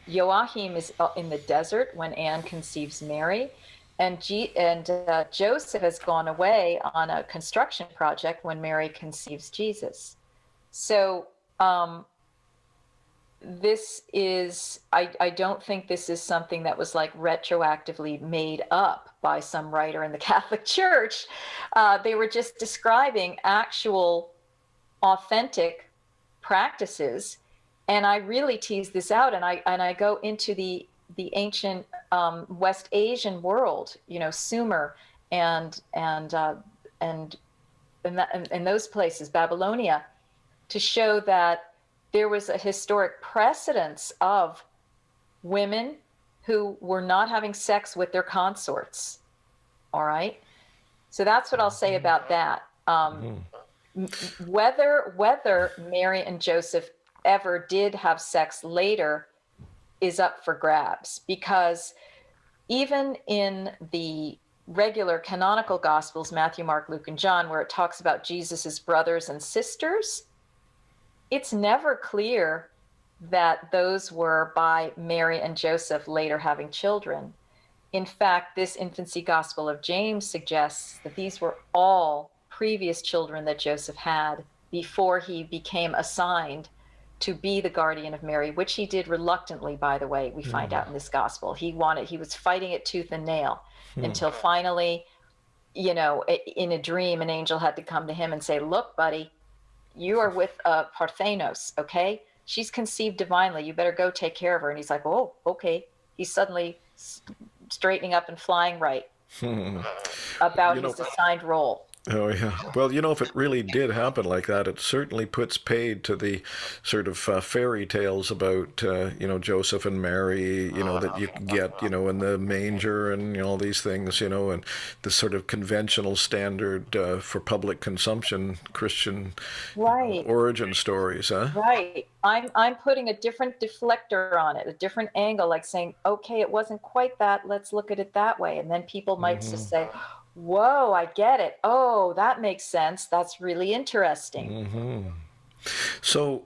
Joachim is in the desert when Anne conceives Mary, and Joseph has gone away on a construction project when Mary conceives Jesus. So this is, I don't think this is something that was like retroactively made up by some writer in the Catholic Church. They were just describing actual authentic practices. And I really tease this out, and I go into the ancient West Asian world, you know, Sumer and those places, Babylonia, to show that there was a historic precedence of women who were not having sex with their consorts. All right. So that's what I'll say about that. Whether Mary and Joseph ever did have sex later is up for grabs, because even in the regular canonical gospels, Matthew, Mark, Luke, and John, where it talks about Jesus's brothers and sisters, it's never clear that those were by Mary and Joseph later having children. In fact, this infancy gospel of James suggests that these were all previous children that Joseph had before he became assigned to be the guardian of Mary, which he did reluctantly, by the way, we find out in this gospel. He was fighting it tooth and nail until finally, you know, in a dream, an angel had to come to him and say, look, buddy, you are with Parthenos, okay? She's conceived divinely. You better go take care of her. And he's like, oh, okay. He's suddenly straightening up and flying right about his assigned role. Oh, yeah. Well, you know, if it really did happen like that, it certainly puts paid to the sort of fairy tales about, you know, Joseph and Mary, you know, that you get, you know, in the manger and, you know, all these things, you know, and the sort of conventional standard for public consumption Christian origin stories, huh? Right. I'm putting a different deflector on it, a different angle, like saying, okay, it wasn't quite that. Let's look at it that way. And then people might just say, whoa, I get it. Oh, that makes sense. That's really interesting. So,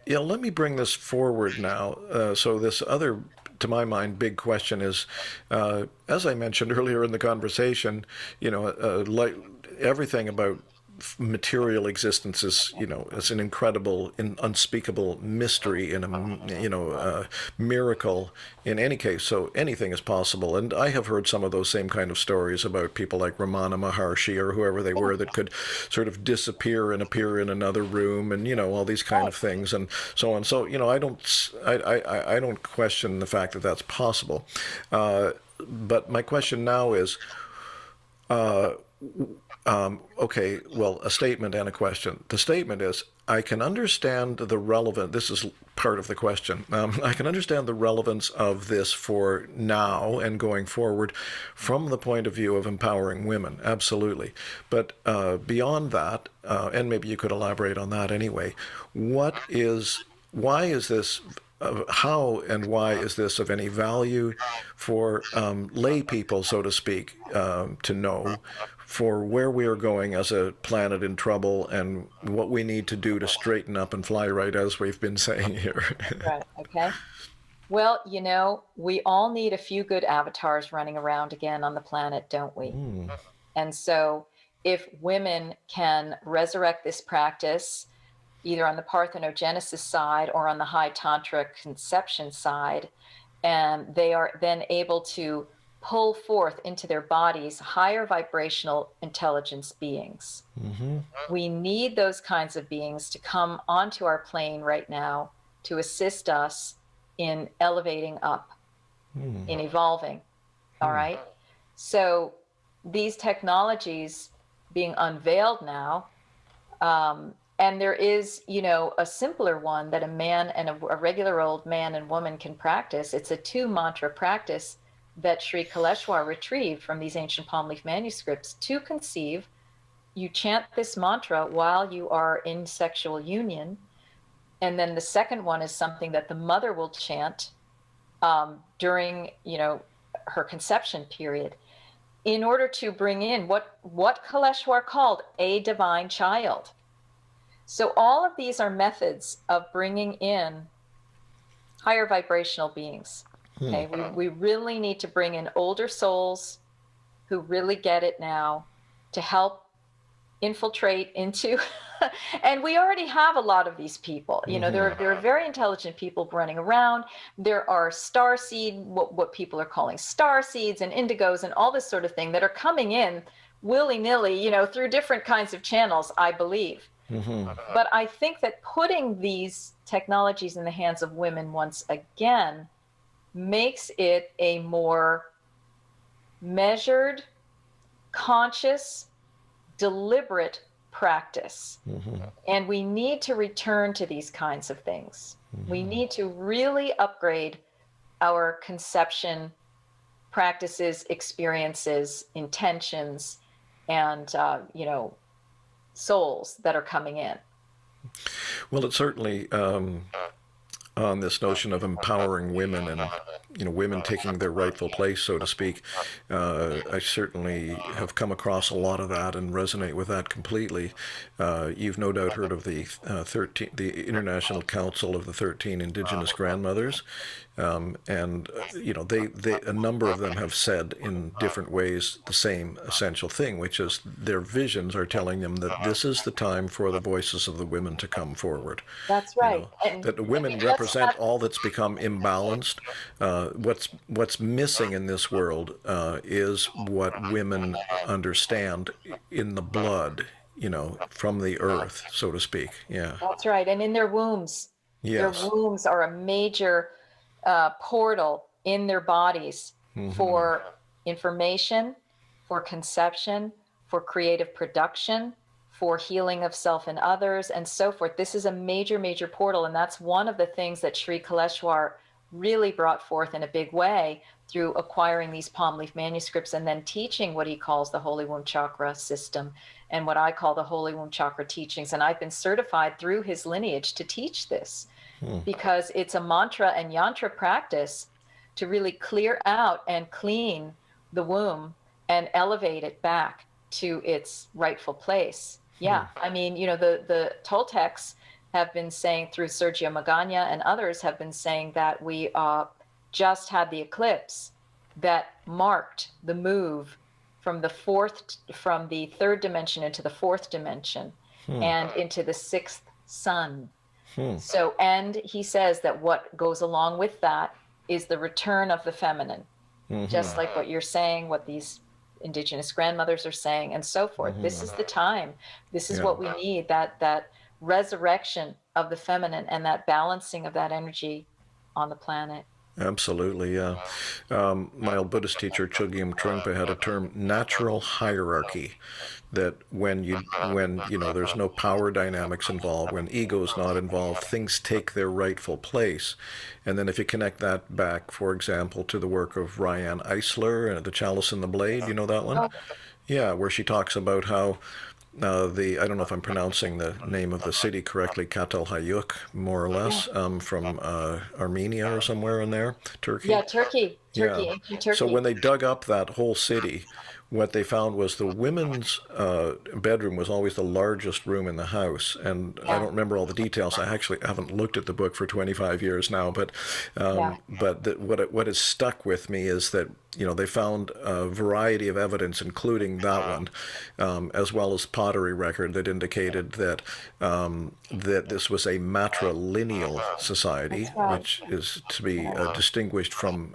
yeah, let me bring this forward now. So this other, to my mind, big question is, as I mentioned earlier in the conversation, you know, like everything about material existence is, you know, it's an incredible, unspeakable mystery and a, you know, miracle in any case. So anything is possible. And I have heard some of those same kind of stories about people like Ramana Maharshi or whoever they were that could sort of disappear and appear in another room, and, you know, all these kind of things and so on. So, you know, I don't question the fact that that's possible. But my question now is, okay, well, a statement and a question. The statement is, I can understand the relevant, this is part of the question, I can understand the relevance of this for now and going forward from the point of view of empowering women, absolutely. But beyond that, and maybe you could elaborate on that anyway, why is this, how and why is this of any value for lay people, so to speak, to know for where we are going as a planet in trouble and what we need to do to straighten up and fly right, as we've been saying here? Right. Okay. Well, you know, we all need a few good avatars running around again on the planet, don't we? And so if women can resurrect this practice, either on the parthenogenesis side or on the high tantra conception side, and they are then able to pull forth into their bodies higher vibrational intelligence beings. We need those kinds of beings to come onto our plane right now to assist us in elevating up, in evolving. All right. So these technologies being unveiled now, and there is, a simpler one that a man and a regular old man and woman can practice. It's a 2-mantra practice that Sri Kaleshwar retrieved from these ancient palm leaf manuscripts to conceive. You chant this mantra while you are in sexual union. And then the second one is something that the mother will chant during, her conception period, in order to bring in what Kaleshwar called a divine child. So all of these are methods of bringing in higher vibrational beings. Okay, we really need to bring in older souls who really get it now to help infiltrate into and we already have a lot of these people. There are very intelligent people running around. There are starseed, what people are calling star seeds and indigos and all this sort of thing that are coming in willy-nilly, through different kinds of channels, I believe. But I think that putting these technologies in the hands of women once again makes it a more measured, conscious, deliberate practice. And we need to return to these kinds of things. We need to really upgrade our conception practices, experiences, intentions, and souls that are coming in. Well, it's certainly on this notion of empowering women and women taking their rightful place, so to speak. I certainly have come across a lot of that and resonate with that completely. You've no doubt heard of the International Council of the 13 Indigenous Grandmothers, and a number of them have said in different ways the same essential thing, which is their visions are telling them that this is the time for the voices of the women to come forward. That's right. That the women represent all that's become imbalanced. What's missing in this world is what women understand in the blood, from the earth, so to speak. Yeah. That's right. And in their wombs. Yes. Their wombs are a major portal in their bodies for information, for conception, for creative production, for healing of self and others, and so forth. This is a major, major portal. And that's one of the things that Sri Kaleshwar really brought forth in a big way through acquiring these palm leaf manuscripts and then teaching what he calls the Holy Womb Chakra system and what I call the Holy Womb Chakra teachings. And I've been certified through his lineage to teach this because it's a mantra and yantra practice to really clear out and clean the womb and elevate it back to its rightful place. Yeah, I mean, the Toltecs have been saying, through Sergio Magana and others have been saying, that we just had the eclipse that marked the move from the third dimension into the fourth dimension and into the sixth sun. So, and he says that what goes along with that is the return of the feminine, just like what you're saying, what these Indigenous grandmothers are saying, and so forth. This is the time. This is what we need, that resurrection of the feminine and that balancing of that energy on the planet. Absolutely, yeah. My old Buddhist teacher, Chogyam Trungpa, had a term, natural hierarchy, that when there's no power dynamics involved, when ego's not involved, things take their rightful place. And then if you connect that back, for example, to the work of Ryan Eisler, The Chalice and the Blade, you know that one? Yeah, where she talks about how I don't know if I'm pronouncing the name of the city correctly, Catalhayuk, more or less, from Armenia or somewhere in there, Turkey. Yeah, Turkey, ancient Turkey. So when they dug up that whole city, what they found was the women's bedroom was always the largest room in the house. And I don't remember all the details. I actually haven't looked at the book for 25 years now. But what has stuck with me is that they found a variety of evidence, including that one, as well as pottery record that indicated that that this was a matrilineal society, which is to be distinguished from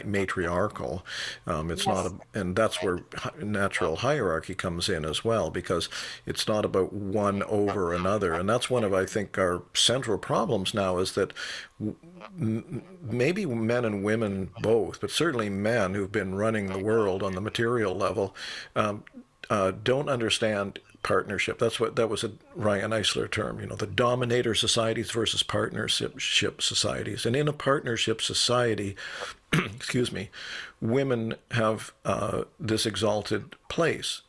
matriarchal. It's not, and that's where natural hierarchy comes in as well, because it's not about one over another. And that's one of, I think, our central problems now, is that maybe men and women both, but certainly men, men who've been running the world on the material level don't understand partnership. That was a Ryan Eisler term, the dominator societies versus partnership societies. And in a partnership society, excuse me, women have this exalted place,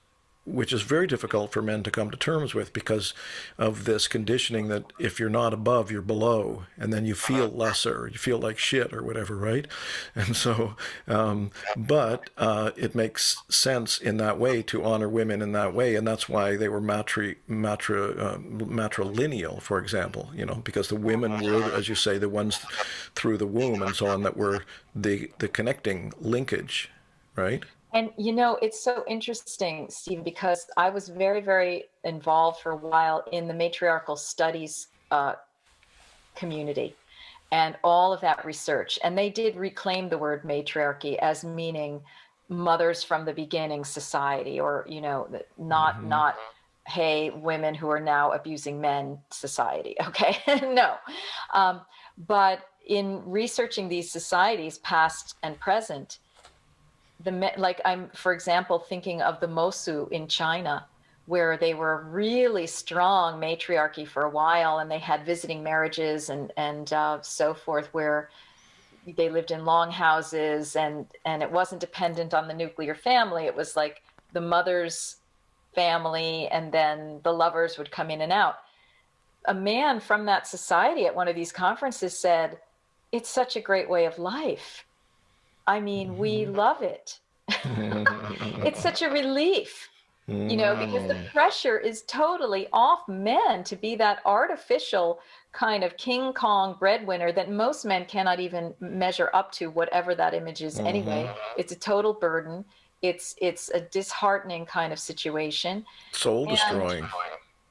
which is very difficult for men to come to terms with because of this conditioning that if you're not above, you're below, and then you feel lesser, you feel like shit or whatever, right? And so, but it makes sense in that way to honor women in that way, and that's why they were matrilineal, for example, because the women were, as you say, the ones through the womb and so on that were the connecting linkage, right? And it's so interesting, Steve, because I was very, very involved for a while in the matriarchal studies community and all of that research. And they did reclaim the word matriarchy as meaning mothers from the beginning society, or, not, hey, women who are now abusing men society. Okay. No. But in researching these societies, past and present, I'm, for example, thinking of the Mosu in China, where they were really strong matriarchy for a while, and they had visiting marriages and so forth, where they lived in long houses, and it wasn't dependent on the nuclear family. It was like the mother's family, and then the lovers would come in and out. A man from that society at one of these conferences said, "It's such a great way of life. I mean, we love it. It's such a relief, because the pressure is totally off men to be that artificial kind of King Kong breadwinner that most men cannot even measure up to, whatever that image is anyway. It's a total burden. It's a disheartening kind of situation. Soul destroying.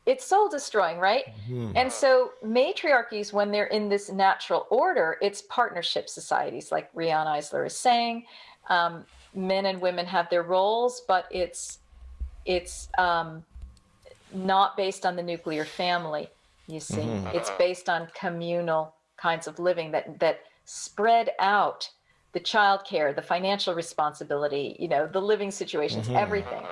It's soul destroying, right? And so matriarchies, when they're in this natural order, it's partnership societies, like Rian Eisler is saying. Men and women have their roles, but it's not based on the nuclear family, you see. It's based on communal kinds of living that spread out the childcare, the financial responsibility, the living situations, everything.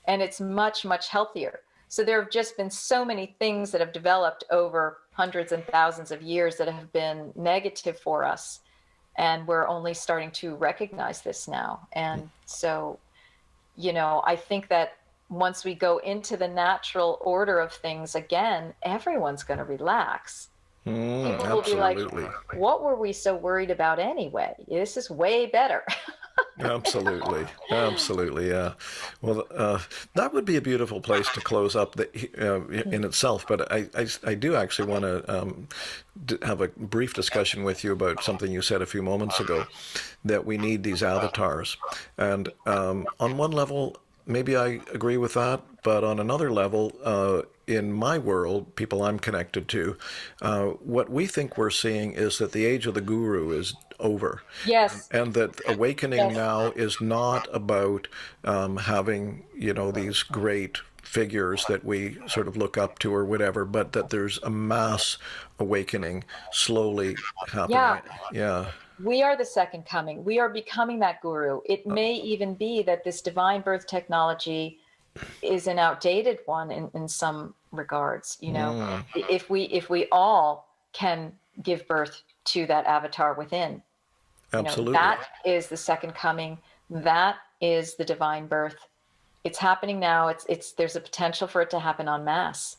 And it's much, much healthier. So there have just been so many things that have developed over hundreds and thousands of years that have been negative for us. And we're only starting to recognize this now. And so, I think that once we go into the natural order of things again, everyone's going to relax. People will be like, what were we so worried about anyway? This is way better. Absolutely, yeah. Well, that would be a beautiful place to close up in itself. But I do actually want to have a brief discussion with you about something you said a few moments ago, that we need these avatars. And on one level, maybe I agree with that, but on another level, in my world, people I'm connected to, what we think we're seeing is that the age of the guru is over. Yes. And that awakening now is not about having, these great figures that we sort of look up to or whatever, but that there's a mass awakening slowly happening. Yeah. We are the second coming. We are becoming that guru. It may even be that this divine birth technology is an outdated one in some regards. If we all can give birth to that avatar within, absolutely, that is the second coming. That is the divine birth. It's happening now. There's a potential for it to happen en masse.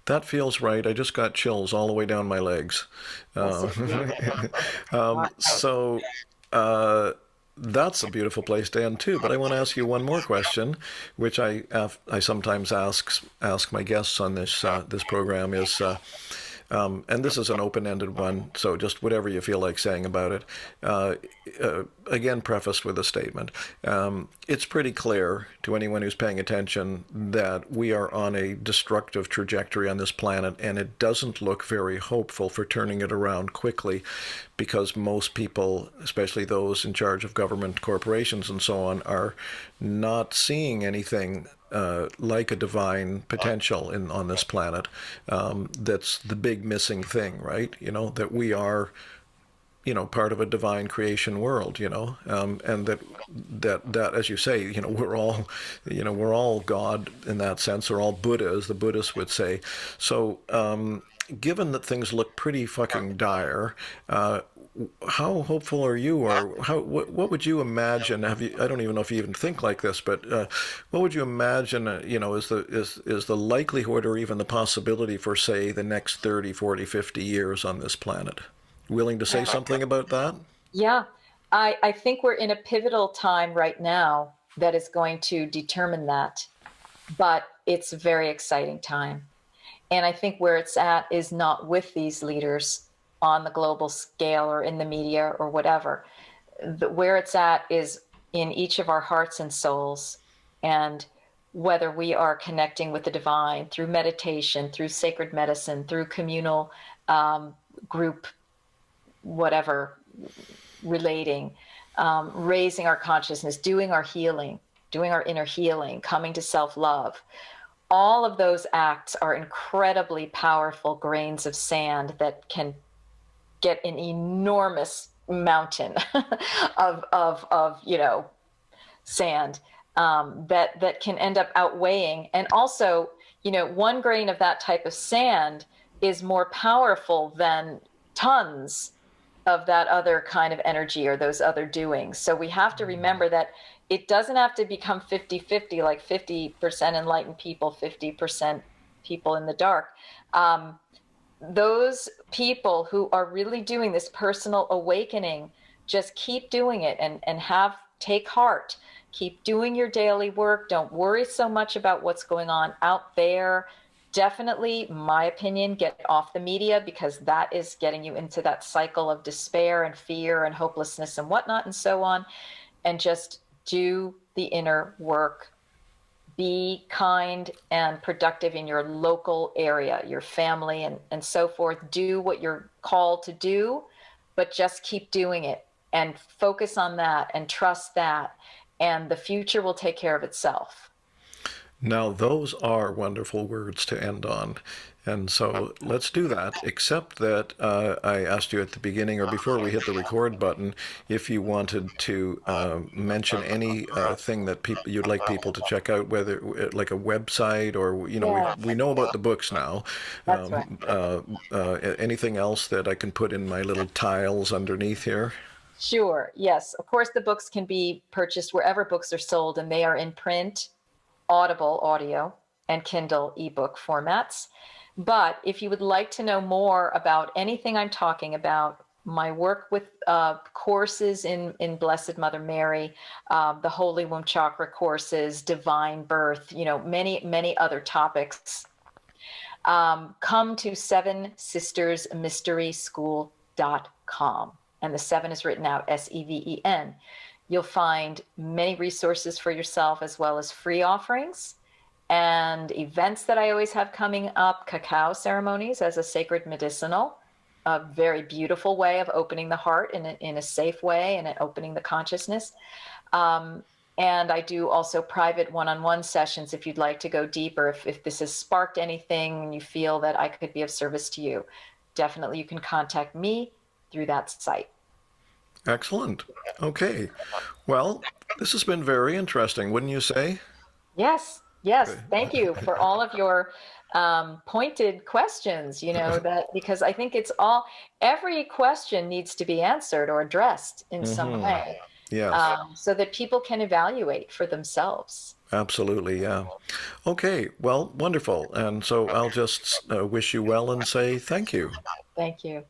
That feels right. I just got chills all the way down my legs. So that's a beautiful place to end too. But I want to ask you one more question, which I sometimes ask my guests on this program is. And this is an open-ended one, so just whatever you feel like saying about it. Again, prefaced with a statement. It's pretty clear to anyone who's paying attention that we are on a destructive trajectory on this planet, and it doesn't look very hopeful for turning it around quickly, because most people, especially those in charge of government corporations and so on, are not seeing anything like a divine potential on this planet. That's the big missing thing, right? That we are part of a divine creation world, and that as you say, we're all God in that sense, or all Buddha, as the Buddhists would say. So, given that things look pretty fucking dire, how hopeful are you, or what would you imagine? Have you? I don't even know if you even think like this, but what would you imagine? Is the likelihood, or even the possibility, for say the next 30, 40, 50 years on this planet? Willing to say something about that? Yeah, I think we're in a pivotal time right now that is going to determine that, but it's a very exciting time. And I think where it's at is not with these leaders on the global scale or in the media or whatever. Where it's at is in each of our hearts and souls, and whether we are connecting with the divine through meditation, through sacred medicine, through communal group, whatever, relating, raising our consciousness, doing our healing, doing our inner healing, coming to self-love. All of those acts are incredibly powerful grains of sand that can get an enormous mountain of sand, that can end up outweighing. And also, one grain of that type of sand is more powerful than tons of that other kind of energy or those other doings. So we have to remember that it doesn't have to become 50-50, like 50% enlightened people, 50% people in the dark. Those people who are really doing this personal awakening, just keep doing it, and take heart. Keep doing your daily work. Don't worry so much about what's going on out there. Definitely, my opinion, get off the media, because that is getting you into that cycle of despair and fear and hopelessness and whatnot and so on. And just do the inner work. Be kind and productive in your local area, your family, and so forth. Do what you're called to do, but just keep doing it and focus on that and trust that, and the future will take care of itself. Now, those are wonderful words to end on. And so let's do that, except that I asked you at the beginning, or before we hit the record button, if you wanted to mention any thing that you'd like people to check out, whether like a website, or, Yeah, we know about the books now. that's right. Anything else that I can put in my little tiles underneath here? Sure. Yes. Of course, the books can be purchased wherever books are sold, and they are in print, Audible audio, and Kindle ebook formats. But if you would like to know more about anything I'm talking about, my work with courses in Blessed Mother Mary, the Holy Womb Chakra courses, divine birth, many, many other topics, come to sevensistersmysteryschool.com. And the seven is written out SEVEN. You'll find many resources for yourself, as well as free offerings and events that I always have coming up. Cacao ceremonies as a sacred medicinal, a very beautiful way of opening the heart in a safe way, and opening the consciousness. And I do also private one-on-one sessions if you'd like to go deeper. If this has sparked anything and you feel that I could be of service to you, definitely you can contact me through that site. Excellent. Okay. Well, this has been very interesting, wouldn't you say? Yes, yes. Thank you for all of your pointed questions, that, because I think every question needs to be answered or addressed in some way, Yes, so that people can evaluate for themselves. absolutely. Yeah. Okay. Well, wonderful. And so I'll just wish you well and say thank you. Thank you.